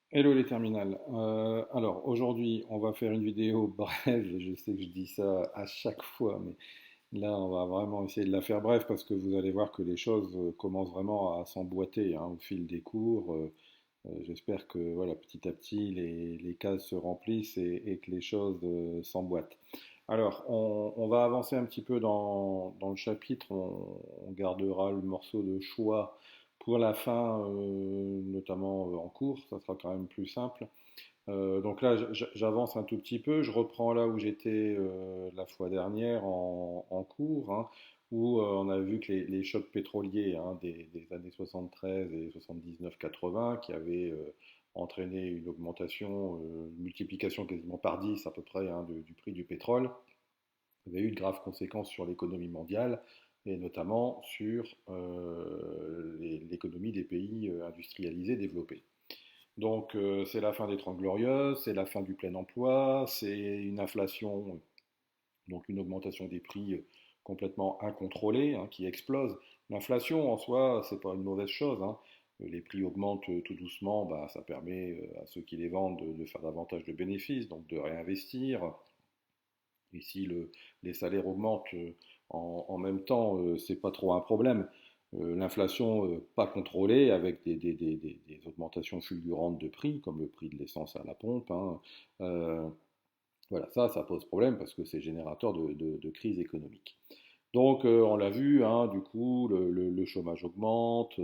Hello les terminales. Alors aujourd'hui, on va faire une vidéo brève. Je sais que je dis ça à chaque fois, mais là, on va vraiment essayer de la faire brève parce que vous allez voir que les choses commencent vraiment à s'emboîter hein, au fil des cours. J'espère que voilà, petit à petit, les cases se remplissent et que les choses s'emboîtent. Alors, on va avancer un petit peu dans le chapitre. On gardera le morceau de choix pour la fin, notamment en cours. Ça sera quand même plus simple. Donc là, j'avance un tout petit peu. Je reprends là où j'étais la fois dernière en cours, hein, où on a vu que les chocs pétroliers hein, des années 73 et 79-80 qui avaient entraîné une augmentation, une multiplication quasiment par 10 à peu près hein, du prix du pétrole, avaient eu de graves conséquences sur l'économie mondiale et notamment sur l'économie des pays industrialisés développés. Donc c'est la fin des Trente Glorieuses, c'est la fin du plein emploi, c'est une inflation, donc une augmentation des prix complètement incontrôlée hein, qui explose. L'inflation en soi, c'est pas une mauvaise chose, hein. Les prix augmentent tout doucement, bah, ça permet à ceux qui les vendent de faire davantage de bénéfices, donc de réinvestir. Et si les salaires augmentent en même temps, c'est pas trop un problème. L'inflation pas contrôlée avec des augmentations fulgurantes de prix, comme le prix de l'essence à la pompe, hein, euh, voilà, ça pose problème parce que c'est générateur de crise économique. Donc on l'a vu, hein, du coup, le chômage augmente,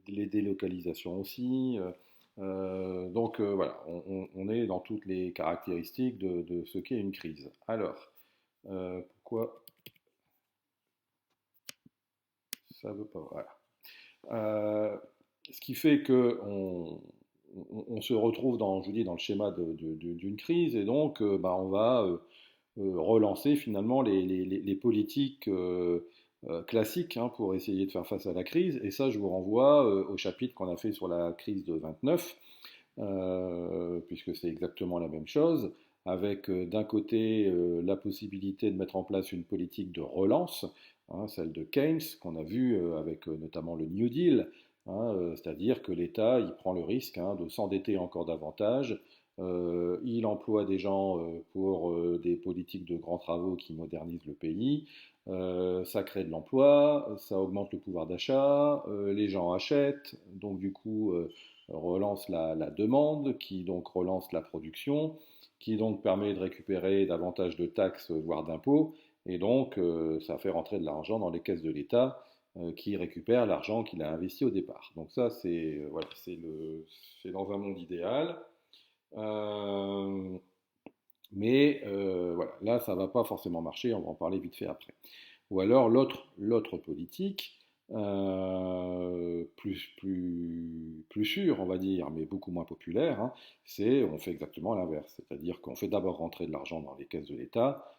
les délocalisations aussi. Donc voilà, on est dans toutes les caractéristiques de ce qu'est une crise. Alors, pourquoi ça veut pas? Voilà. Euh, Ce qui fait que on se retrouve dans, je vous dis, dans le schéma d'une crise et donc bah, on va relancer finalement les politiques classiques hein, pour essayer de faire face à la crise. Et ça, je vous renvoie au chapitre qu'on a fait sur la crise de 29, puisque c'est exactement la même chose, avec d'un côté la possibilité de mettre en place une politique de relance, hein, celle de Keynes, qu'on a vu avec notamment le New Deal, hein, c'est-à-dire que l'État il prend le risque hein, de s'endetter encore davantage. Il emploie des gens pour des politiques de grands travaux qui modernisent le pays. Ça crée de l'emploi, ça augmente le pouvoir d'achat, les gens achètent, donc du coup relance la demande, qui donc relance la production, qui donc permet de récupérer davantage de taxes, voire d'impôts, et donc ça fait rentrer de l'argent dans les caisses de l'État qui récupère l'argent qu'il a investi au départ. Donc ça, c'est voilà, c'est dans un monde idéal. Euh, mais voilà, là, ça ne va pas forcément marcher, on va en parler vite fait après. Ou alors l'autre politique, plus sûre, on va dire, mais beaucoup moins populaire, hein, c'est on fait exactement l'inverse. C'est-à-dire qu'on fait d'abord rentrer de l'argent dans les caisses de l'État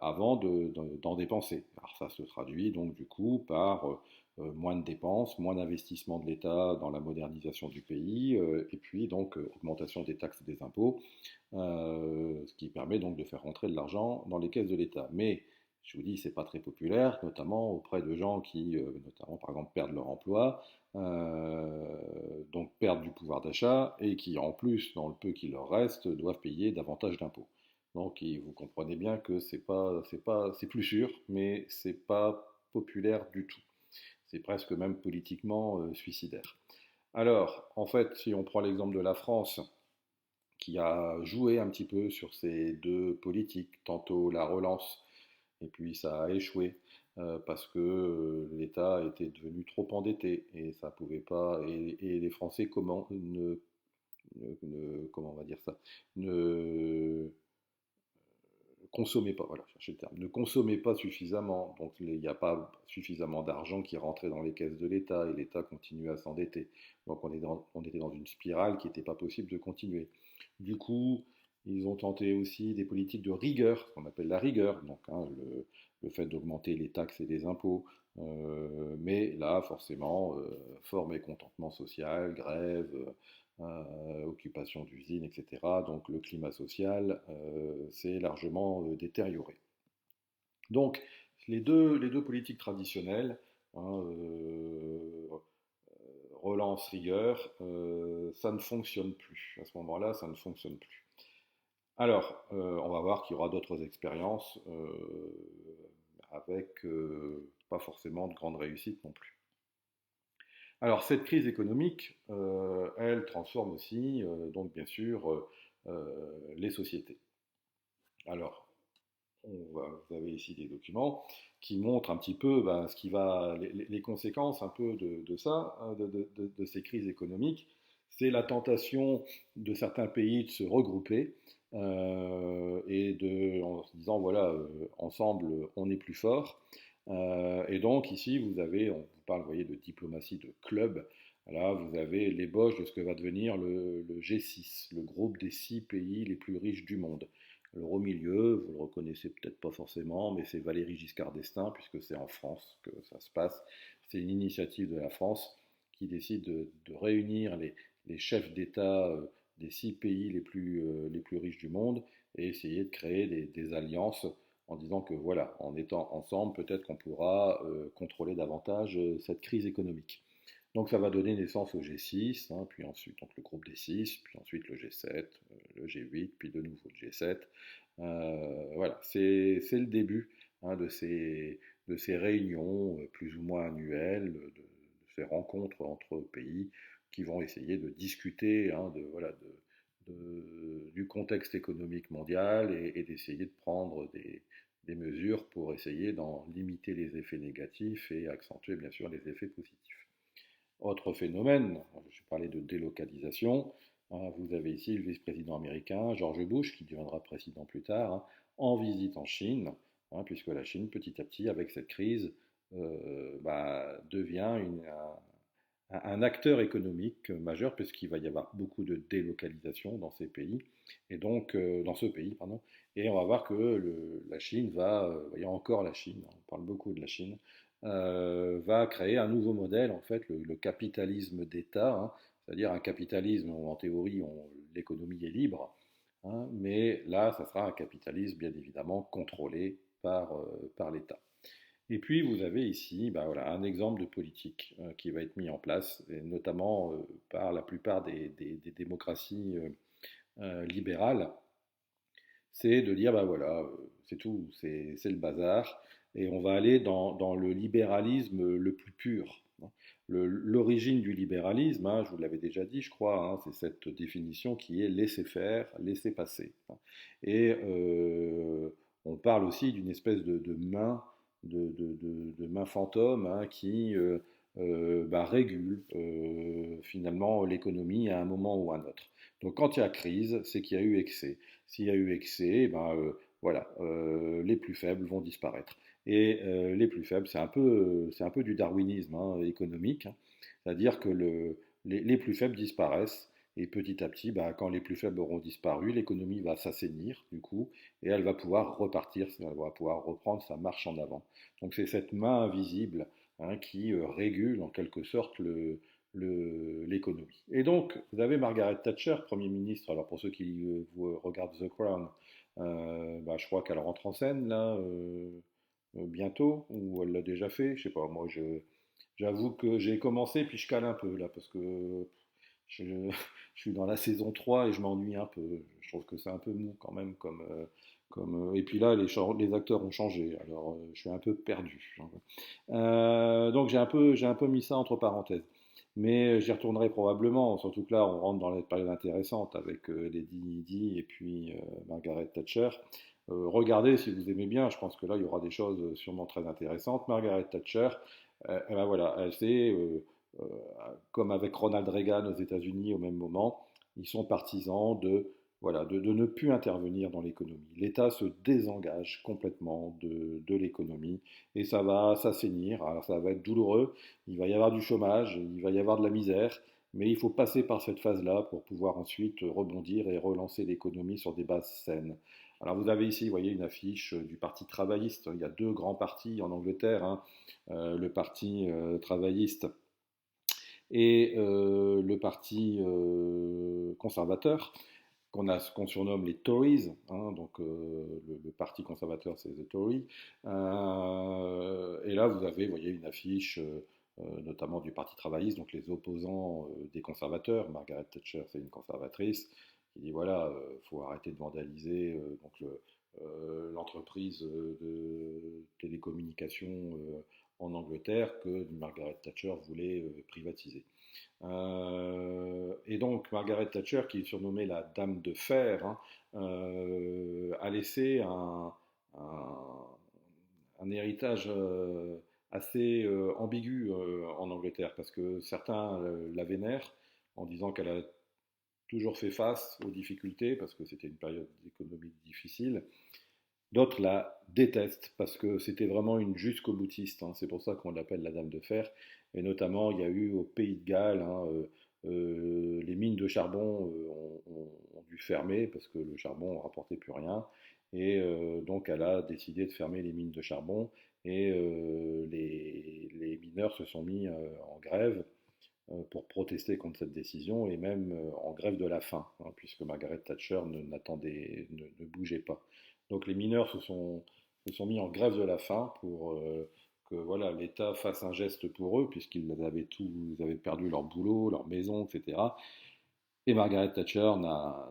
avant d'en dépenser. Alors ça se traduit donc du coup par moins de dépenses, moins d'investissement de l'État dans la modernisation du pays, et puis donc augmentation des taxes et des impôts, ce qui permet donc de faire rentrer de l'argent dans les caisses de l'État. Mais je vous dis, c'est pas très populaire, notamment auprès de gens qui, notamment par exemple, perdent leur emploi, donc perdent du pouvoir d'achat et qui, en plus, dans le peu qui leur reste, doivent payer davantage d'impôts. Donc, vous comprenez bien que c'est plus sûr, mais c'est pas populaire du tout. C'est presque même politiquement suicidaire. Alors, en fait, si on prend l'exemple de la France, qui a joué un petit peu sur ces deux politiques, tantôt la relance, et puis ça a échoué parce que l'État était devenu trop endetté et ça pouvait pas, et les Français comment on va dire ça, ne consommaient pas, voilà, chercher le terme, ne consommaient pas suffisamment, donc il n'y a pas suffisamment d'argent qui rentrait dans les caisses de l'État et l'État continuait à s'endetter. Donc on était dans une spirale qui n'était pas possible de continuer. Du coup, ils ont tenté aussi des politiques de rigueur, ce qu'on appelle la rigueur, donc hein, le fait d'augmenter les taxes et les impôts. Mais là, forcément, fort mécontentement social, grève, occupation d'usines, etc. Donc le climat social s'est largement détérioré. Donc les deux politiques traditionnelles, hein, relance rigueur, ça ne fonctionne plus. À ce moment-là, ça ne fonctionne plus. Alors, on va voir qu'il y aura d'autres expériences avec pas forcément de grande réussite non plus. Alors, cette crise économique, elle transforme aussi, donc bien sûr, les sociétés. Alors, vous avez ici des documents qui montrent un petit peu ben, les conséquences un peu de ça, hein, de ces crises économiques. C'est la tentation de certains pays de se regrouper en se disant voilà, ensemble on est plus fort. Et donc ici on vous parle, vous voyez, de diplomatie de club. Là, vous avez l'ébauche de ce que va devenir le G6, le groupe des 6 pays les plus riches du monde. Alors au milieu, vous le reconnaissez peut-être pas forcément, mais c'est Valéry Giscard d'Estaing, puisque c'est en France que ça se passe. C'est une initiative de la France qui décide de réunir les chefs d'État des 6 pays les plus riches du monde et essayer de créer des alliances en disant que voilà, en étant ensemble, peut-être qu'on pourra contrôler davantage cette crise économique. Donc ça va donner naissance au G6, hein, puis ensuite donc le groupe des 6, puis ensuite le G7, le G8, puis de nouveau le G7. Voilà, c'est le début hein, de ces réunions plus ou moins annuelles, de ces rencontres entre pays qui vont essayer de discuter hein, voilà, du contexte économique mondial et d'essayer de prendre des mesures pour essayer d'en limiter les effets négatifs et accentuer bien sûr les effets positifs. Autre phénomène, je parlais de délocalisation, hein, vous avez ici le vice-président américain George Bush, qui deviendra président plus tard, hein, en visite en Chine, hein, puisque la Chine, petit à petit, avec cette crise, devient un acteur économique majeur, puisqu'il va y avoir beaucoup de délocalisation dans ces pays, et donc dans ce pays, pardon, et on va voir que la Chine il y a encore la Chine, on parle beaucoup de la Chine, va créer un nouveau modèle, en fait, le capitalisme d'État, hein, c'est-à-dire un capitalisme où en théorie l'économie est libre, hein, mais là, ça sera un capitalisme bien évidemment contrôlé par l'État. Et puis vous avez ici ben voilà, un exemple de politique qui va être mis en place, et notamment par la plupart des démocraties libérales, c'est de dire, bah voilà, c'est tout, c'est le bazar, et on va aller dans le libéralisme le plus pur, hein. L'origine du libéralisme, hein, je vous l'avais déjà dit, je crois, hein, c'est cette définition qui est laisser faire, laisser passer, hein. Et on parle aussi d'une espèce de main, de main fantôme hein, qui régule finalement l'économie à un moment ou à un autre. Donc quand il y a crise, c'est qu'il y a eu excès. S'il y a eu excès, eh ben, voilà, les plus faibles vont disparaître. Et les plus faibles, c'est un peu du darwinisme hein, économique, hein. C'est-à-dire que les plus faibles disparaissent, et petit à petit, bah, quand les plus faibles auront disparu, l'économie va s'assainir, du coup, et elle va pouvoir repartir, elle va pouvoir reprendre sa marche en avant. Donc c'est cette main invisible hein, qui régule en quelque sorte l'économie. Et donc, vous avez Margaret Thatcher, Premier ministre, alors pour ceux qui regardent The Crown, je crois qu'elle rentre en scène là bientôt, ou elle l'a déjà fait, je sais pas, j'avoue que j'ai commencé puis je cale un peu là, parce que je, je suis dans la saison 3 et je m'ennuie un peu, je trouve que c'est un peu mou quand même et puis là les acteurs ont changé, alors je suis un peu perdu. Donc j'ai un peu mis ça entre parenthèses. Mais j'y retournerai probablement, surtout que là, on rentre dans les périodes intéressantes avec Lady Di et puis Margaret Thatcher. Regardez si vous aimez bien, je pense que là, il y aura des choses sûrement très intéressantes. Margaret Thatcher, eh ben voilà, euh, comme avec Ronald Reagan aux États-Unis au même moment, ils sont partisans voilà, de ne plus intervenir dans l'économie. L'État se désengage complètement de l'économie et ça va s'assainir. Alors ça va être douloureux, il va y avoir du chômage, il va y avoir de la misère, mais il faut passer par cette phase-là pour pouvoir ensuite rebondir et relancer l'économie sur des bases saines. Alors vous avez ici, vous voyez, une affiche du Parti travailliste. Il y a deux grands partis en Angleterre, hein. Le Parti travailliste et le Parti conservateur qu'on surnomme les Tories, hein, donc le parti conservateur c'est The Tory, et là vous avez, voyez, une affiche notamment du Parti travailliste, donc les opposants des conservateurs. Margaret Thatcher, c'est une conservatrice, qui dit voilà, faut arrêter de vandaliser l'entreprise de télécommunications en Angleterre que Margaret Thatcher voulait privatiser. Et donc Margaret Thatcher, qui est surnommée la Dame de Fer, hein, a laissé un héritage assez ambigu en Angleterre, parce que certains la vénèrent en disant qu'elle a toujours fait face aux difficultés, parce que c'était une période économique difficile. D'autres la détestent parce que c'était vraiment une jusqu'au-boutiste, hein. C'est pour ça qu'on l'appelle la Dame de Fer. Et notamment, il y a eu au Pays de Galles, hein, les mines de charbon ont dû fermer parce que le charbon ne rapportait plus rien. Et donc, elle a décidé de fermer les mines de charbon. Et les mineurs se sont mis en grève pour protester contre cette décision et même en grève de la faim, hein, puisque Margaret Thatcher ne bougeait pas. Donc les mineurs se sont mis en grève de la faim pour que voilà, l'État fasse un geste pour eux, puisqu'ils ils avaient perdu leur boulot, leur maison, etc. Et Margaret Thatcher n'a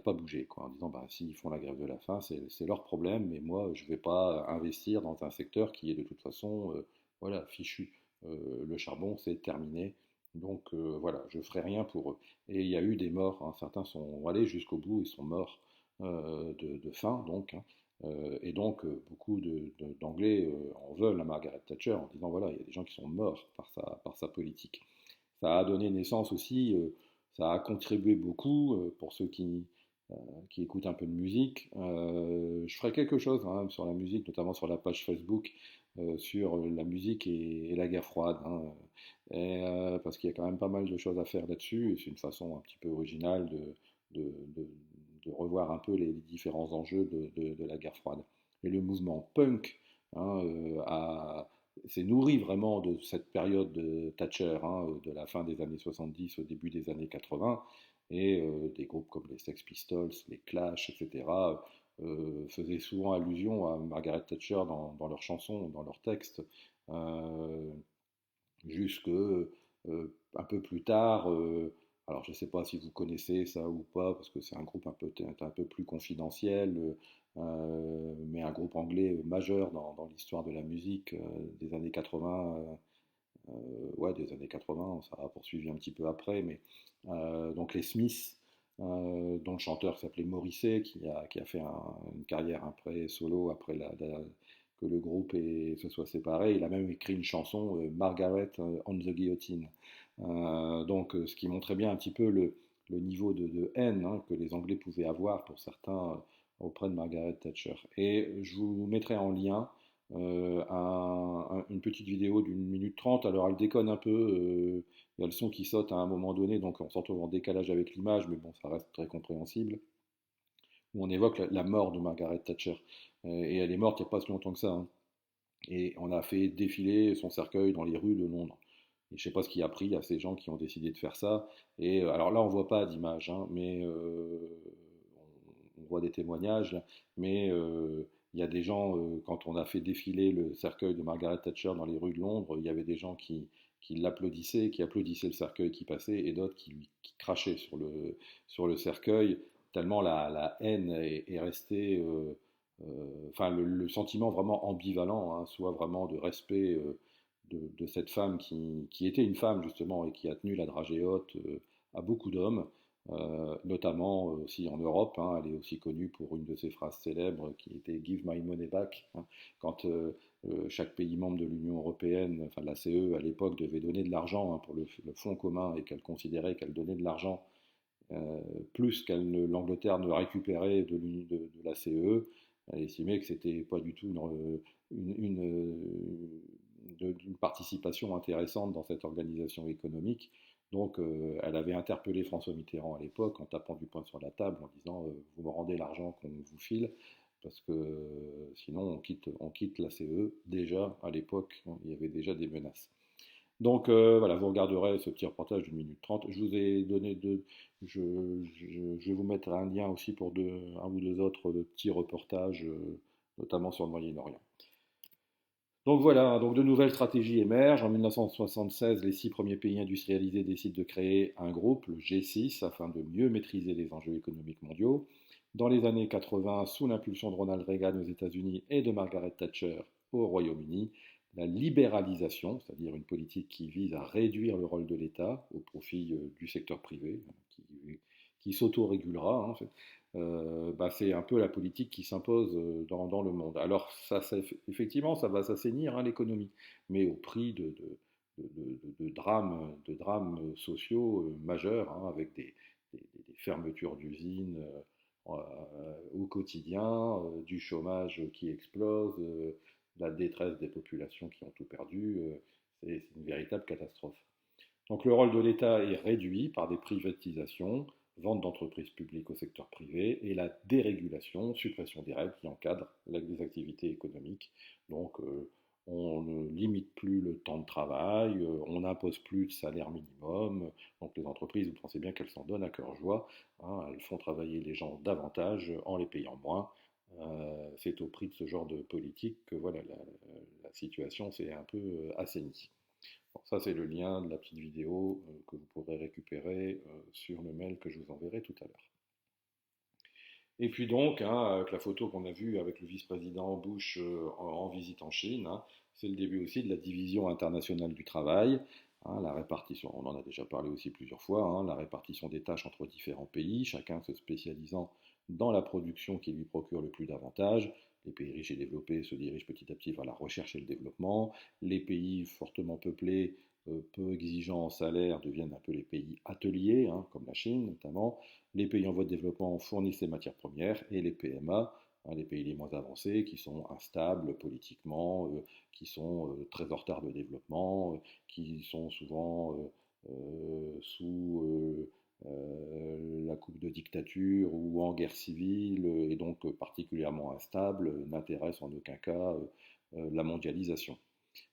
pas bougé, quoi, en disant bah, s'ils font la grève de la faim, c'est leur problème, mais moi je ne vais pas investir dans un secteur qui est de toute façon voilà, fichu. Le charbon, c'est terminé. Donc voilà, je ne ferai rien pour eux. Et il y a eu des morts, hein, certains sont allés jusqu'au bout, ils sont morts de faim, donc, hein. Et donc beaucoup d'Anglais en veulent à Margaret Thatcher en disant voilà, il y a des gens qui sont morts par sa politique. Ça a donné naissance aussi, ça a contribué beaucoup pour ceux qui écoutent un peu de musique. Je ferai quelque chose hein, sur la musique, notamment sur la page Facebook, sur la musique et la guerre froide, hein, parce qu'il y a quand même pas mal de choses à faire là-dessus, et c'est une façon un petit peu originale de, de- de revoir un peu les différents enjeux de la guerre froide. Et le mouvement punk hein, s'est nourri vraiment de cette période de Thatcher, hein, de la fin des années 70 au début des années 80, et des groupes comme les Sex Pistols, les Clash, etc., faisaient souvent allusion à Margaret Thatcher dans leurs chansons, dans leurs textes, euh, jusque un peu plus tard. Alors je ne sais pas si vous connaissez ça ou pas, parce que c'est un groupe un peu plus confidentiel, mais un groupe anglais majeur dans l'histoire de la musique des années 80. Ouais, des années 80, ça a poursuivi un petit peu après, mais donc les Smiths, dont le chanteur s'appelait Morrissey, qui a fait une carrière après solo, après que le groupe se soit séparé. Il a même écrit une chanson, Margaret on the Guillotine. Ce qui montrait bien un petit peu le niveau de haine hein, que les Anglais pouvaient avoir pour certains auprès de Margaret Thatcher. Et je vous mettrai en lien une petite vidéo d'1 minute 30. Alors elle déconne un peu, il y a le son qui saute à un moment donné, donc on se retrouve en décalage avec l'image, mais bon, ça reste très compréhensible, où on évoque la mort de Margaret Thatcher. Et elle est morte il n'y a pas si longtemps que ça, hein. Et on a fait défiler son cercueil dans les rues de Londres. Et je ne sais pas ce qui a pris à ces gens qui ont décidé de faire ça. Et alors là, on ne voit pas d'image, hein, mais on voit des témoignages, là, mais il y a des gens, quand on a fait défiler le cercueil de Margaret Thatcher dans les rues de Londres, il y avait des gens qui l'applaudissaient, qui applaudissaient le cercueil qui passait, et d'autres qui crachaient sur le cercueil, tellement la haine est restée, enfin le sentiment vraiment ambivalent, hein, soit vraiment de respect de cette femme qui était une femme justement et qui a tenu la dragée haute à beaucoup d'hommes, notamment aussi en Europe, hein. Elle est aussi connue pour une de ses phrases célèbres qui était Give my money back, hein, quand chaque pays membre de l'Union européenne, enfin de la CE à l'époque, devait donner de l'argent hein, pour le fonds commun et qu'elle considérait qu'elle donnait de l'argent plus l'Angleterre ne récupérait de la CE, elle estimait que c'était pas du tout une participation intéressante dans cette organisation économique. Donc elle avait interpellé François Mitterrand à l'époque en tapant du poing sur la table en disant vous me rendez l'argent qu'on vous file parce que sinon on quitte la CE. Déjà à l'époque, hein, il y avait déjà des menaces. Donc voilà, vous regarderez ce petit reportage d'1 minute 30. Je vous ai donné je vais vous mettre un lien aussi pour un ou deux autres petits reportages, notamment sur le Moyen-Orient. Donc voilà, donc de nouvelles stratégies émergent. En 1976, les 6 premiers pays industrialisés décident de créer un groupe, le G6, afin de mieux maîtriser les enjeux économiques mondiaux. Dans les années 80, sous l'impulsion de Ronald Reagan aux États-Unis et de Margaret Thatcher au Royaume-Uni, la libéralisation, c'est-à-dire une politique qui vise à réduire le rôle de l'État au profit du secteur privé, qui s'autorégulera, hein, en fait, c'est un peu la politique qui s'impose dans le monde. Alors, effectivement, ça va s'assainir, hein, l'économie, mais au prix de drames sociaux majeurs, hein, avec des fermetures d'usines au quotidien, du chômage qui explose, la détresse des populations qui ont tout perdu. C'est une véritable catastrophe. Donc le rôle de l'État est réduit par des privatisations, vente d'entreprises publiques au secteur privé et la dérégulation, suppression des règles qui encadrent les activités économiques. Donc on ne limite plus le temps de travail, on n'impose plus de salaire minimum. Donc les entreprises, vous pensez bien qu'elles s'en donnent à cœur joie, hein, elles font travailler les gens davantage en les payant moins. C'est au prix de ce genre de politique que voilà, la situation s'est un peu assainie. Bon, ça, c'est le lien de la petite vidéo que vous pourrez récupérer sur le mail que je vous enverrai tout à l'heure. Et puis donc, hein, avec la photo qu'on a vue avec le vice-président Bush en visite en Chine, hein, c'est le début aussi de la division internationale du travail, hein, la répartition, on en a déjà parlé aussi plusieurs fois, hein, la répartition des tâches entre différents pays, chacun se spécialisant dans la production qui lui procure le plus d'avantages. Les pays riches et développés se dirigent petit à petit vers la recherche et le développement. Les pays fortement peuplés, peu exigeants en salaire, deviennent un peu les pays ateliers, hein, comme la Chine notamment. Les pays en voie de développement fournissent les matières premières et les PMA, hein, les pays les moins avancés, qui sont instables politiquement, qui sont très en retard de développement, qui sont souvent sous la coupe de dictature ou en guerre civile, et donc particulièrement instables, n'intéressent en aucun cas la mondialisation.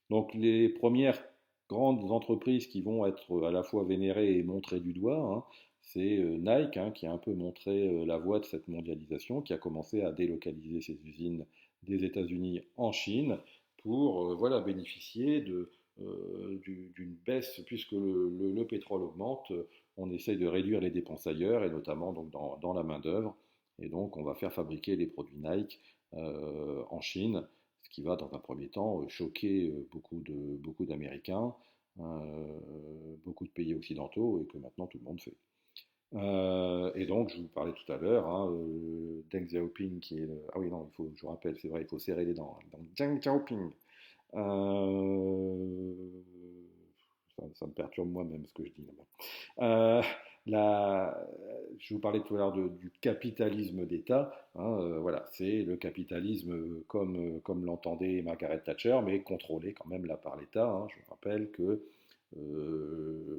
Donc les premières grandes entreprises qui vont être à la fois vénérées et montrées du doigt, hein, c'est Nike, hein, qui a un peu montré la voie de cette mondialisation, qui a commencé à délocaliser ses usines des États-Unis en Chine pour voilà, bénéficier d'une baisse, puisque le pétrole augmente, on essaye de réduire les dépenses ailleurs, et notamment donc, dans la main-d'œuvre. Et donc on va faire fabriquer les produits Nike en Chine, ce qui va dans un premier temps choquer beaucoup d'Américains, beaucoup de pays occidentaux, et que maintenant tout le monde fait. Et donc, je vous parlais tout à l'heure, hein, Deng Xiaoping, qui est Ah oui, non, je vous rappelle, c'est vrai, il faut serrer les dents, hein. Donc, Deng Xiaoping, euh, ça me perturbe moi-même ce que je dis là-bas. La- je vous parlais tout à l'heure du capitalisme d'État, hein, voilà, c'est le capitalisme comme l'entendait Margaret Thatcher, mais contrôlé quand même là par l'État, hein. Je vous rappelle que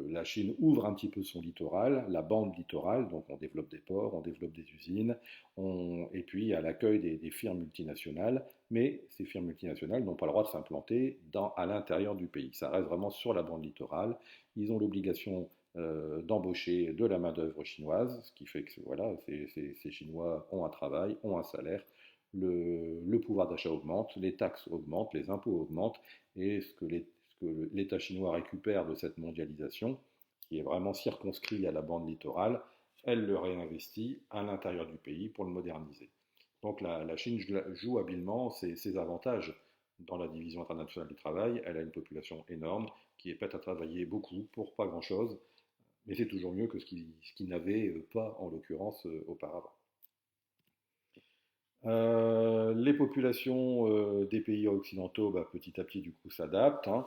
la Chine ouvre un petit peu son littoral, la bande littorale, donc on développe des ports, on développe des usines, et puis à l'accueil des firmes multinationales, mais ces firmes multinationales n'ont pas le droit de s'implanter à l'intérieur du pays. Ça reste vraiment sur la bande littorale. Ils ont l'obligation d'embaucher de la main-d'œuvre chinoise, ce qui fait que voilà, ces Chinois ont un travail, ont un salaire, le pouvoir d'achat augmente, les taxes augmentent, les impôts augmentent, et ce que l'État chinois récupère de cette mondialisation, qui est vraiment circonscrit à la bande littorale, elle le réinvestit à l'intérieur du pays pour le moderniser. Donc la Chine joue habilement ses avantages dans la division internationale du travail. Elle a une population énorme qui est prête à travailler beaucoup pour pas grand-chose, mais c'est toujours mieux que ce qui n'avait pas, en l'occurrence, auparavant. Les populations des pays occidentaux, petit à petit, du coup, s'adaptent, hein.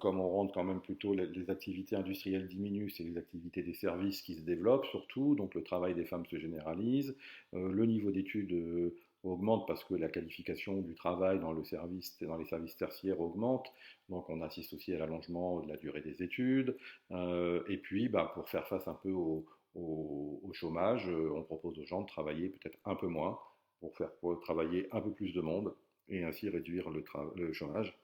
Comme on rentre quand même plutôt, les activités industrielles diminuent, c'est les activités des services qui se développent surtout, donc le travail des femmes se généralise, le niveau d'études augmente parce que la qualification du travail dans les services tertiaires augmente, donc on assiste aussi à l'allongement de la durée des études, et puis pour faire face un peu au chômage, on propose aux gens de travailler peut-être un peu moins pour travailler un peu plus de monde et ainsi réduire le chômage.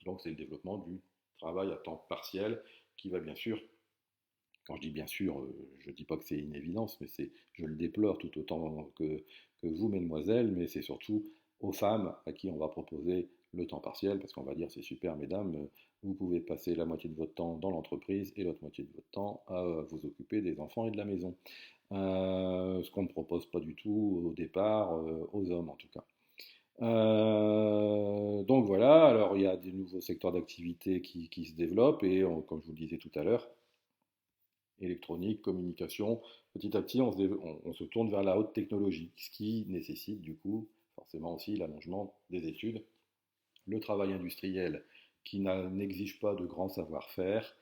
Donc c'est le développement du travail à temps partiel qui va bien sûr, quand je dis bien sûr, je ne dis pas que c'est une évidence, mais je le déplore tout autant que vous, mesdemoiselles, mais c'est surtout aux femmes à qui on va proposer le temps partiel, parce qu'on va dire c'est super mesdames, vous pouvez passer la moitié de votre temps dans l'entreprise et l'autre moitié de votre temps à vous occuper des enfants et de la maison. Ce qu'on ne propose pas du tout au départ aux hommes en tout cas. Donc voilà, alors il y a des nouveaux secteurs d'activité qui se développent et comme je vous le disais tout à l'heure, électronique, communication, petit à petit on se tourne vers la haute technologie, ce qui nécessite du coup forcément aussi l'allongement des études, le travail industriel qui n'exige pas de grand savoir-faire,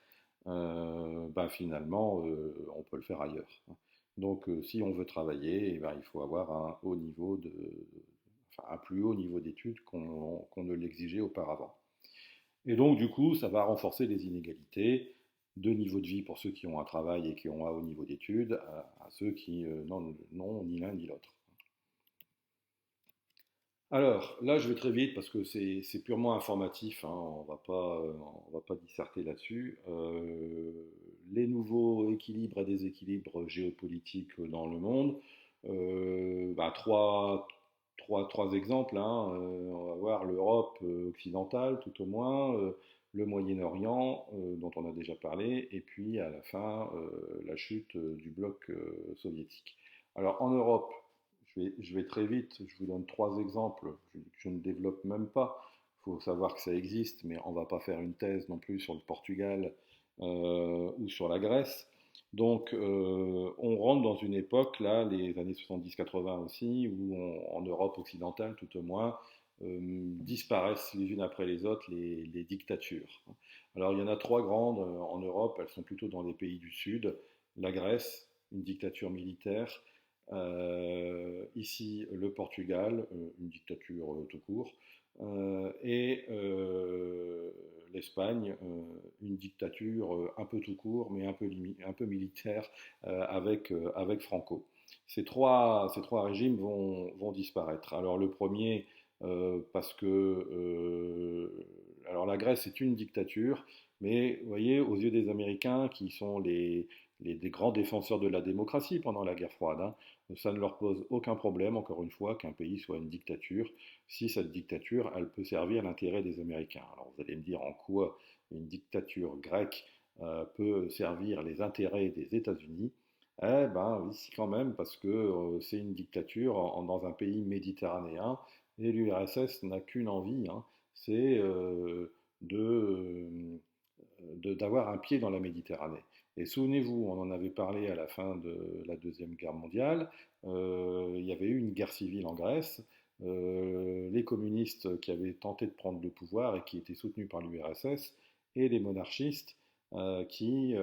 finalement on peut le faire ailleurs. Donc si on veut travailler, eh ben, il faut avoir un haut niveau enfin, un plus haut niveau d'études qu'on ne l'exigeait auparavant. Et donc, du coup, ça va renforcer les inégalités de niveau de vie pour ceux qui ont un travail et qui ont un haut niveau d'études, à ceux qui n'ont ni l'un ni l'autre. Alors, là, je vais très vite parce que c'est purement informatif, hein, on va pas disserter là-dessus. Les nouveaux équilibres et déséquilibres géopolitiques dans le monde, trois exemples, hein. On va voir l'Europe occidentale, tout au moins, le Moyen-Orient, dont on a déjà parlé, et puis à la fin, la chute du bloc soviétique. Alors, en Europe, je vais très vite, je vous donne trois exemples, je ne développe même pas. Il faut savoir que ça existe, mais on ne va pas faire une thèse non plus sur le Portugal ou sur la Grèce. Donc on rentre dans une époque, là, les années 70-80 aussi, où en Europe occidentale tout au moins, disparaissent les unes après les autres les dictatures. Alors il y en a trois grandes en Europe, elles sont plutôt dans les pays du Sud. La Grèce, une dictature militaire. Ici, le Portugal, une dictature tout court, et l'Espagne, une dictature un peu tout court, mais un peu militaire, avec Franco. Ces trois régimes vont disparaître. Alors le premier, parce que alors la Grèce est une dictature, mais vous voyez, aux yeux des Américains, qui sont des grands défenseurs de la démocratie pendant la guerre froide, hein, ça ne leur pose aucun problème, encore une fois, qu'un pays soit une dictature, si cette dictature, elle peut servir l'intérêt des Américains. Alors vous allez me dire en quoi une dictature grecque peut servir les intérêts des États-Unis. Eh ben, oui, si quand même, parce que c'est une dictature dans un pays méditerranéen, et l'URSS n'a qu'une envie, hein, c'est de, d'avoir un pied dans la Méditerranée. Et souvenez-vous, on en avait parlé à la fin de la Deuxième Guerre mondiale, il y avait eu une guerre civile en Grèce, les communistes qui avaient tenté de prendre le pouvoir et qui étaient soutenus par l'URSS, et les monarchistes qui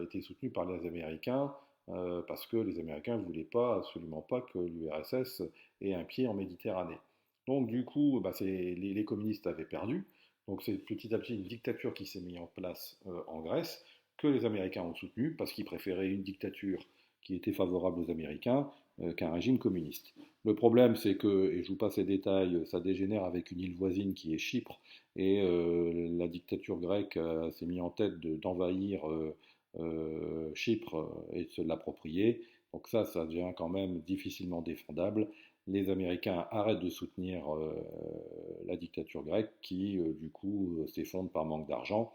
étaient soutenus par les Américains, parce que les Américains ne voulaient pas, absolument pas que l'URSS ait un pied en Méditerranée. Donc du coup, les communistes avaient perdu, donc c'est petit à petit une dictature qui s'est mise en place en Grèce, que les Américains ont soutenue parce qu'ils préféraient une dictature qui était favorable aux Américains qu'un régime communiste. Le problème, c'est que, et je vous passe les détails, ça dégénère avec une île voisine qui est Chypre, et la dictature grecque s'est mise en tête d'envahir Chypre et de se l'approprier. Donc ça devient quand même difficilement défendable. Les Américains arrêtent de soutenir la dictature grecque qui, du coup, s'effondre par manque d'argent.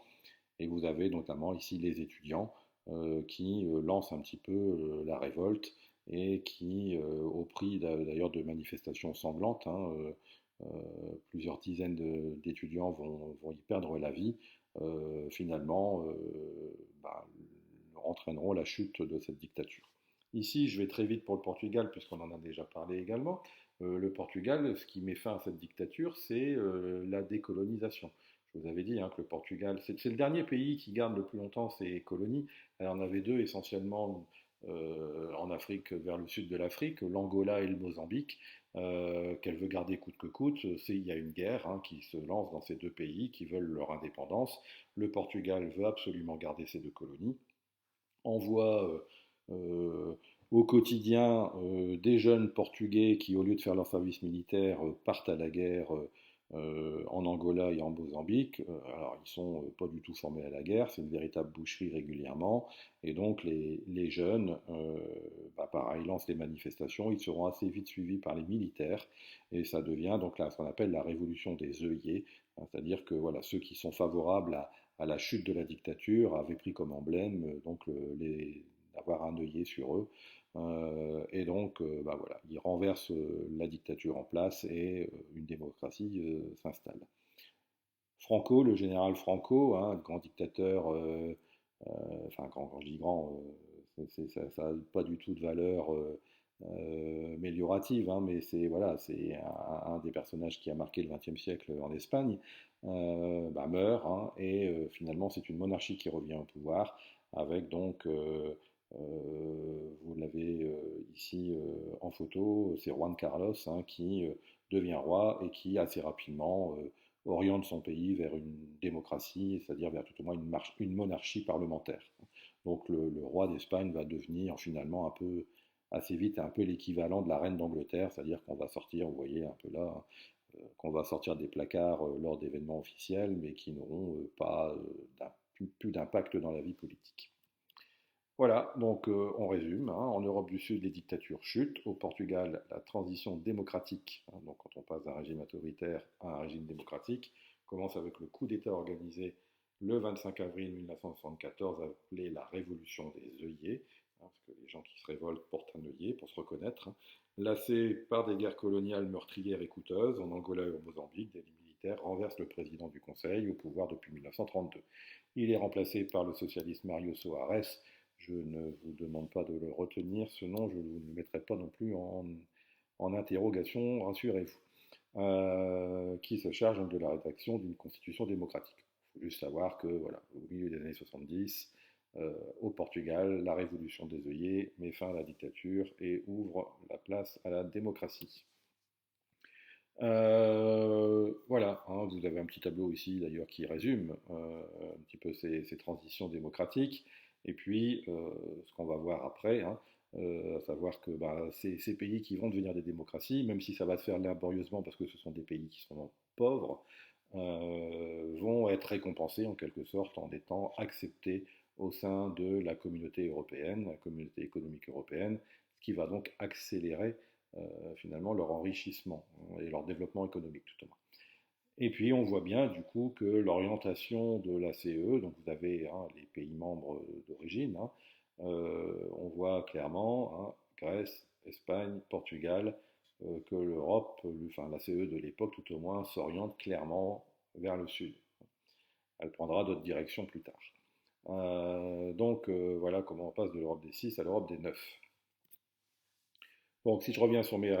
Et vous avez notamment ici les étudiants qui lancent un petit peu la révolte et qui, au prix d'ailleurs de manifestations sanglantes, hein, plusieurs dizaines d'étudiants vont y perdre la vie, finalement entraîneront la chute de cette dictature. Ici, je vais très vite pour le Portugal, puisqu'on en a déjà parlé également. Le Portugal, ce qui met fin à cette dictature, c'est la décolonisation. Je vous avais dit hein, que le Portugal, c'est le dernier pays qui garde le plus longtemps ses colonies. Elle en avait deux essentiellement en Afrique, vers le sud de l'Afrique, l'Angola et le Mozambique, qu'elle veut garder coûte que coûte. Il y a une guerre hein, qui se lance dans ces deux pays qui veulent leur indépendance. Le Portugal veut absolument garder ces deux colonies, envoie au quotidien des jeunes portugais qui, au lieu de faire leur service militaire, partent à la guerre en Angola et en Mozambique. Alors, ils sont pas du tout formés à la guerre, c'est une véritable boucherie régulièrement. Et donc, les jeunes, pareil, lancent des manifestations. Ils seront assez vite suivis par les militaires. Et ça devient donc là ce qu'on appelle la révolution des œillets. C'est-à-dire que voilà, ceux qui sont favorables à la chute de la dictature avaient pris comme emblème d'avoir un œillet sur eux. Et donc, voilà, ils renversent la dictature en place et une démocratie s'installe. Franco, le général Franco, hein, grand dictateur, enfin quand je dis grand, ça n'a pas du tout de valeur améliorative, hein, mais c'est voilà, c'est un des personnages qui a marqué le XXe siècle en Espagne, meurt, hein, et finalement c'est une monarchie qui revient au pouvoir, avec donc, vous l'avez ici en photo, c'est Juan Carlos, hein, qui devient roi et qui assez rapidement oriente son pays vers une démocratie, c'est-à-dire vers tout au moins une monarchie parlementaire. Donc le roi d'Espagne va devenir finalement un peu assez vite un peu l'équivalent de la reine d'Angleterre, c'est-à-dire qu'on va sortir, vous voyez un peu là, qu'on va sortir des placards lors d'événements officiels, mais qui n'auront pas plus d'impact dans la vie politique. Voilà, donc on résume, hein. En Europe du Sud, les dictatures chutent. Au Portugal, la transition démocratique, hein, donc quand on passe d'un régime autoritaire à un régime démocratique, commence avec le coup d'État organisé le 25 avril 1974, appelé la Révolution des œillets, hein, parce que les gens qui se révoltent portent un œillet pour se reconnaître, hein. Lassés par des guerres coloniales meurtrières et coûteuses, en Angola et au Mozambique, des militaires renversent le président du Conseil au pouvoir depuis 1932. Il est remplacé par le socialiste Mario Soares. Je ne vous demande pas de le retenir, ce nom, je ne vous le mettrai pas non plus en interrogation, rassurez-vous, qui se charge donc de la rédaction d'une constitution démocratique. Il faut juste savoir que, voilà, au milieu des années 70, au Portugal, la révolution des œillets met fin à la dictature et ouvre la place à la démocratie. Voilà, hein, vous avez un petit tableau ici d'ailleurs qui résume un petit peu ces transitions démocratiques. Et puis, ce qu'on va voir après, hein, à savoir que ces pays qui vont devenir des démocraties, même si ça va se faire laborieusement parce que ce sont des pays qui sont pauvres, vont être récompensés en quelque sorte en étant acceptés au sein de la communauté européenne, la communauté économique européenne, ce qui va donc accélérer finalement leur enrichissement et leur développement économique tout au moins. Et puis on voit bien du coup que l'orientation de la CE, donc vous avez hein, les pays membres d'origine, hein, on voit clairement hein, Grèce, Espagne, Portugal, que l'Europe, enfin la CE de l'époque tout au moins, s'oriente clairement vers le sud. Elle prendra d'autres directions plus tard. Voilà comment on passe de l'Europe des 6 à l'Europe des 9. Donc si je reviens sur mes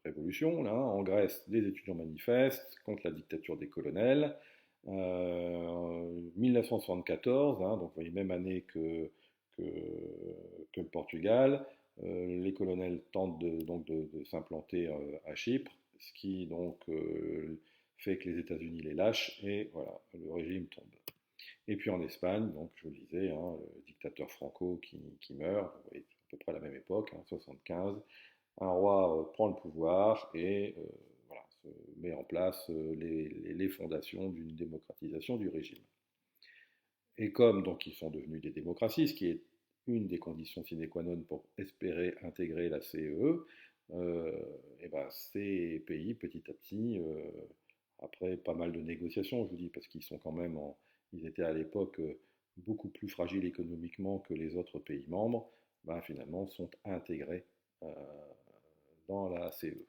révolutions, là, en Grèce, des étudiants manifestent contre la dictature des colonels. 1974, hein, donc vous voyez, même année que, que le Portugal, les colonels tentent de s'implanter à Chypre, ce qui donc fait que les États-Unis les lâchent et voilà, le régime tombe. Et puis en Espagne, donc je vous le disais, hein, le dictateur Franco qui meurt, vous voyez, à peu près à la même époque, hein, 75, un roi prend le pouvoir et voilà, se met en place les fondations d'une démocratisation du régime. Et comme donc ils sont devenus des démocraties, ce qui est une des conditions sine qua non pour espérer intégrer la CEE, et ben ces pays, petit à petit, après pas mal de négociations, je vous dis, parce qu'ils sont quand même ils étaient à l'époque beaucoup plus fragiles économiquement que les autres pays membres, ben, finalement sont intégrés dans la CE.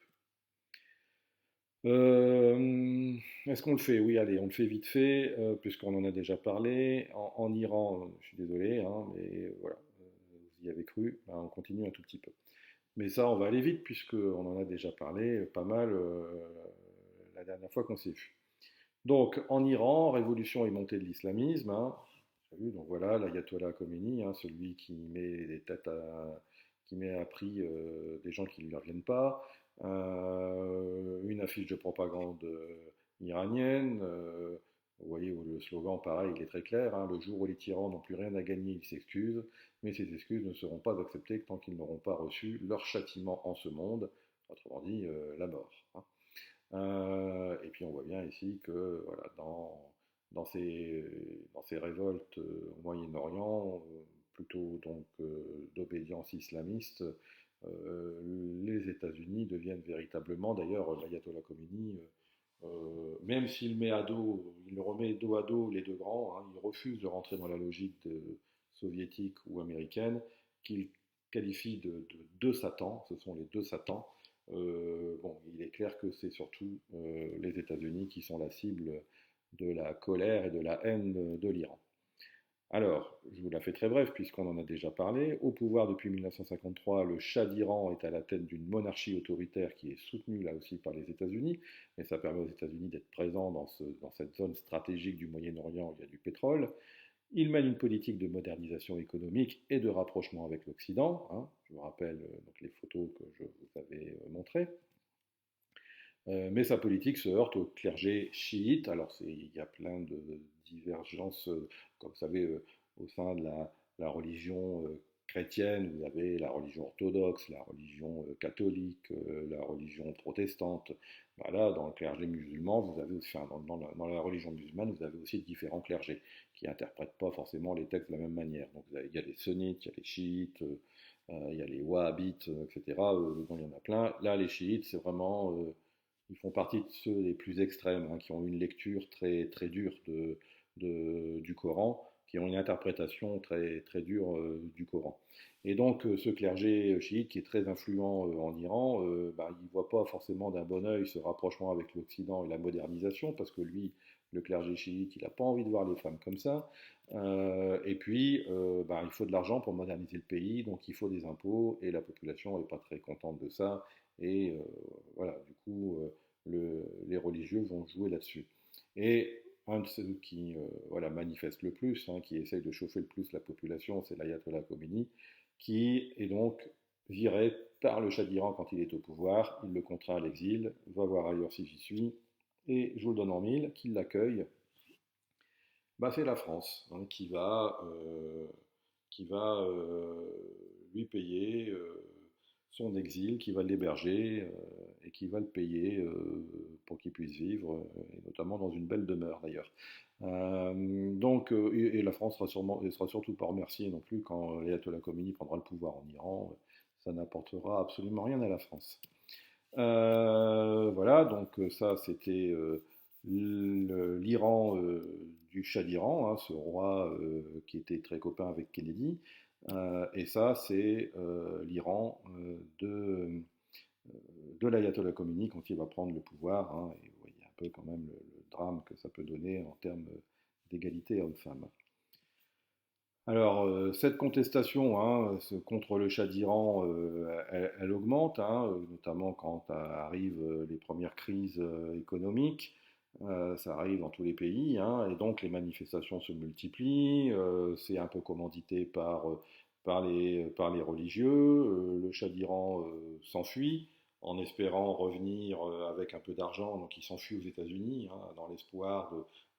Est-ce qu'on le fait? Oui, allez, on le fait vite fait, puisqu'on en a déjà parlé. En Iran, je suis désolé, hein, mais voilà, vous y avez cru, ben, on continue un tout petit peu. Mais ça, on va aller vite, puisqu'on en a déjà parlé pas mal la dernière fois qu'on s'est vu. Donc, en Iran, révolution et montée de l'islamisme, hein, vu, donc voilà, l'ayatollah Khomeini, hein, celui qui met des têtes qui met à prix des gens qui ne lui reviennent pas, une affiche de propagande iranienne. Vous voyez, le slogan, pareil, il est très clair, hein, le jour où les tyrans n'ont plus rien à gagner, ils s'excusent, mais ces excuses ne seront pas acceptées tant qu'ils n'auront pas reçu leur châtiment en ce monde, autrement dit, la mort, hein. Et puis on voit bien ici que voilà, dans ces, dans ces révoltes au Moyen-Orient, plutôt donc d'obédience islamiste, les États-Unis deviennent véritablement, d'ailleurs l'ayatollah Khomeini, même s'il met à dos, il remet dos à dos les deux grands, hein, il refuse de rentrer dans la logique soviétique ou américaine, qu'il qualifie de deux Satans, ce sont les deux Satans. Bon, il est clair que c'est surtout les États-Unis qui sont la cible de la colère et de la haine de l'Iran. Alors, je vous la fais très brève puisqu'on en a déjà parlé. Au pouvoir depuis 1953, le Shah d'Iran est à la tête d'une monarchie autoritaire qui est soutenue là aussi par les États-Unis. Et ça permet aux États-Unis d'être présents dans cette zone stratégique du Moyen-Orient où il y a du pétrole. Il mène une politique de modernisation économique et de rapprochement avec l'Occident, hein. Je vous rappelle donc les photos que je vous avais montrées. Mais sa politique se heurte au clergé chiite. Alors il y a plein de divergences, comme vous savez, au sein de la religion chrétienne, vous avez la religion orthodoxe, la religion catholique, la religion protestante. Voilà, dans le clergé musulman, vous avez aussi, enfin, dans la religion musulmane, vous avez aussi différents clergés qui n'interprètent pas forcément les textes de la même manière. Donc il y a les sunnites, il y a les chiites, il y a les wahhabites, etc. Bon, il y en a plein. Là, les chiites, c'est vraiment ils font partie de ceux les plus extrêmes, hein, qui ont une lecture très, très dure du Coran, qui ont une interprétation très, très dure du Coran. Et donc ce clergé chiite qui est très influent en Iran, bah, il ne voit pas forcément d'un bon oeil ce rapprochement avec l'Occident et la modernisation, parce que lui, le clergé chiite, il n'a pas envie de voir les femmes comme ça. Et puis, bah, il faut de l'argent pour moderniser le pays, donc il faut des impôts, et la population n'est pas très contente de ça. Et voilà, du coup, les religieux vont jouer là-dessus. Et un de ceux qui voilà, manifeste le plus, hein, qui essaye de chauffer le plus la population, c'est l'ayatollah Khomeini, qui est donc viré par le Shah d'Iran quand il est au pouvoir. Il le contraint à l'exil, va voir ailleurs si j'y suis, et je vous le donne en mille, qui l'accueille, bah, c'est la France, hein, qui va lui payer son exil, qui va l'héberger et qui va le payer pour qu'il puisse vivre, et notamment dans une belle demeure d'ailleurs. Et la France sera surtout pas remerciée non plus quand l'ayatollah Khomeini prendra le pouvoir en Iran. Ça n'apportera absolument rien à la France. Voilà, donc ça c'était l'Iran du Shah d'Iran, hein, ce roi qui était très copain avec Kennedy. Et ça c'est l'Iran de l'ayatollah Khomeini quand il va prendre le pouvoir, hein, et vous voyez un peu quand même le drame que ça peut donner en termes d'égalité homme-femme. Alors, cette contestation, hein, contre le Shah d'Iran, elle augmente, hein, notamment quand arrivent les premières crises économiques. Ça arrive dans tous les pays, hein, et donc les manifestations se multiplient. C'est un peu commandité par les religieux. Le Shah d'Iran s'enfuit en espérant revenir avec un peu d'argent. Donc il s'enfuit aux États-Unis, hein, dans l'espoir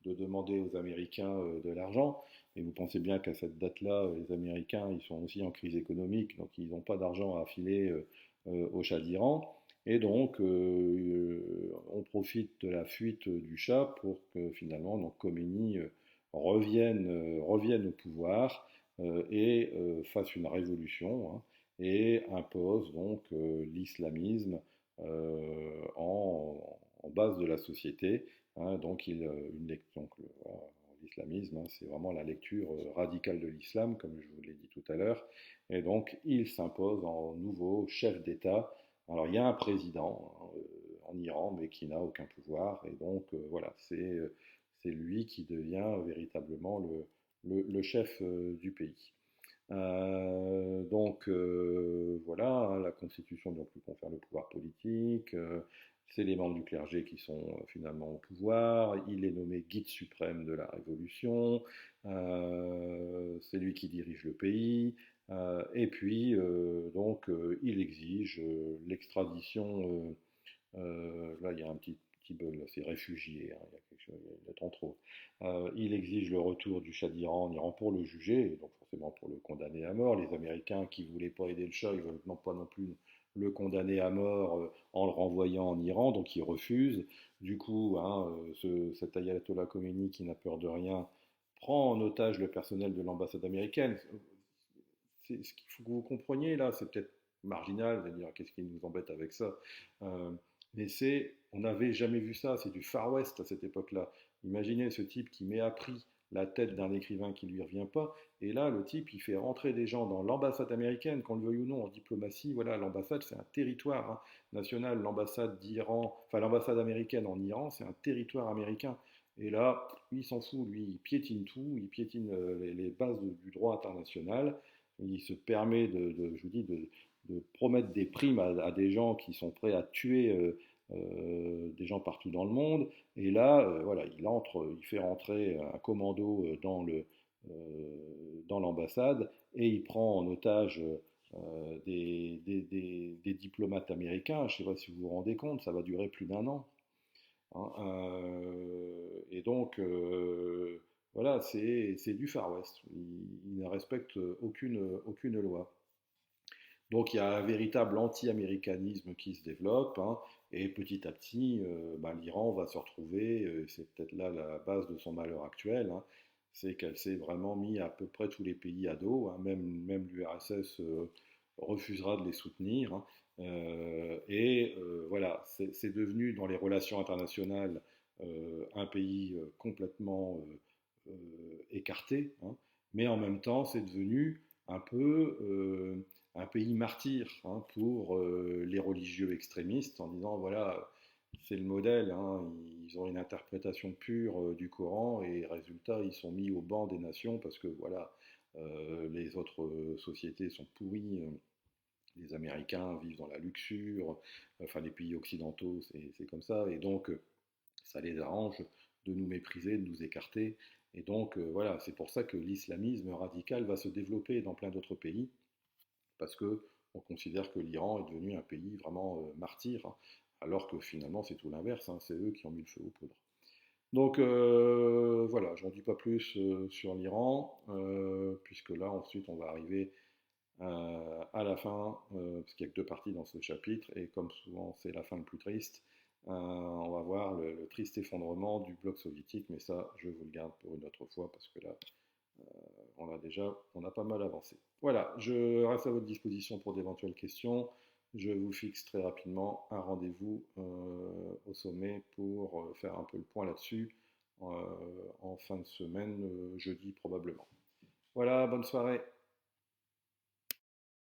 de demander aux Américains de l'argent. Et vous pensez bien qu'à cette date-là, les Américains, ils sont aussi en crise économique, donc ils n'ont pas d'argent à filer au Shah d'Iran. Et donc, on profite de la fuite du Shah pour que finalement, donc, Khomeini revienne au pouvoir et fasse une révolution, hein, et impose donc l'islamisme en base de la société. Hein, donc, voilà, l'islamisme, hein, c'est vraiment la lecture radicale de l'islam, comme je vous l'ai dit tout à l'heure. Et donc, il s'impose en nouveau chef d'État. Alors, il y a un président, hein, en Iran, mais qui n'a aucun pouvoir. Et donc, voilà, c'est lui qui devient véritablement le chef du pays. Voilà, hein, la Constitution donc lui confère le pouvoir politique, c'est les membres du clergé qui sont finalement au pouvoir, il est nommé guide suprême de la Révolution, c'est lui qui dirige le pays, et puis il exige l'extradition, là il y a un petit bug, c'est réfugié, hein, il y a quelque chose, il y a trop. Il exige le retour du Shah d'Iran en Iran pour le juger, et donc forcément pour le condamner à mort. Les Américains qui ne voulaient pas aider le Shah, ils ne veulent pas non plus le condamner à mort en le renvoyant en Iran, donc il refuse. Du coup, hein, cet ayatollah Khomeini qui n'a peur de rien prend en otage le personnel de l'ambassade américaine. Ce qu'il faut que vous compreniez là, c'est peut-être marginal, de dire qu'est-ce qui nous embête avec ça. Euh, mais on n'avait jamais vu ça, c'est du Far West à cette époque-là. Imaginez ce type qui met à prix la tête d'un écrivain qui ne lui revient pas, et là le type il fait rentrer des gens dans l'ambassade américaine, qu'on le veuille ou non, en diplomatie, voilà, l'ambassade c'est un territoire hein, national, l'ambassade d'Iran, enfin l'ambassade américaine en Iran c'est un territoire américain, et là lui il s'en fout, lui il piétine tout, il piétine les bases du droit international, il se permet je vous dis, de promettre des primes à des gens qui sont prêts à tuer des gens partout dans le monde. Et là, voilà, il fait rentrer un commando dans l'ambassade et il prend en otage des diplomates américains. Je ne sais pas si vous vous rendez compte, ça va durer plus d'un an. Hein, et donc, voilà, c'est du Far West. Il ne respecte aucune loi. Donc il y a un véritable anti-américanisme qui se développe, hein, et petit à petit, ben, l'Iran va se retrouver, c'est peut-être là la base de son malheur actuel, hein, c'est qu'elle s'est vraiment mis à peu près tous les pays à dos, hein, même l'URSS refusera de les soutenir, hein, et voilà, c'est devenu dans les relations internationales un pays complètement écarté, hein, mais en même temps c'est devenu un peu un pays martyr hein, pour les religieux extrémistes en disant voilà, c'est le modèle, hein, ils ont une interprétation pure du Coran et résultat, ils sont mis au banc des nations parce que voilà, les autres sociétés sont pourries. Les Américains vivent dans la luxure, enfin les pays occidentaux, c'est comme ça, et donc ça les arrange de nous mépriser, de nous écarter. Et donc voilà, c'est pour ça que l'islamisme radical va se développer dans plein d'autres pays, parce que on considère que l'Iran est devenu un pays vraiment martyr, hein, alors que finalement c'est tout l'inverse, hein, c'est eux qui ont mis le feu aux poudres. Donc voilà, j'en dis pas plus sur l'Iran, puisque là ensuite on va arriver à la fin, parce qu'il n'y a que deux parties dans ce chapitre, et comme souvent c'est la fin le plus triste, on va voir le triste effondrement du bloc soviétique, mais ça je vous le garde pour une autre fois, parce que là on a pas mal avancé. Voilà, je reste à votre disposition pour d'éventuelles questions. Je vous fixe très rapidement un rendez-vous au sommet pour faire un peu le point là-dessus en fin de semaine, jeudi probablement. Voilà, bonne soirée.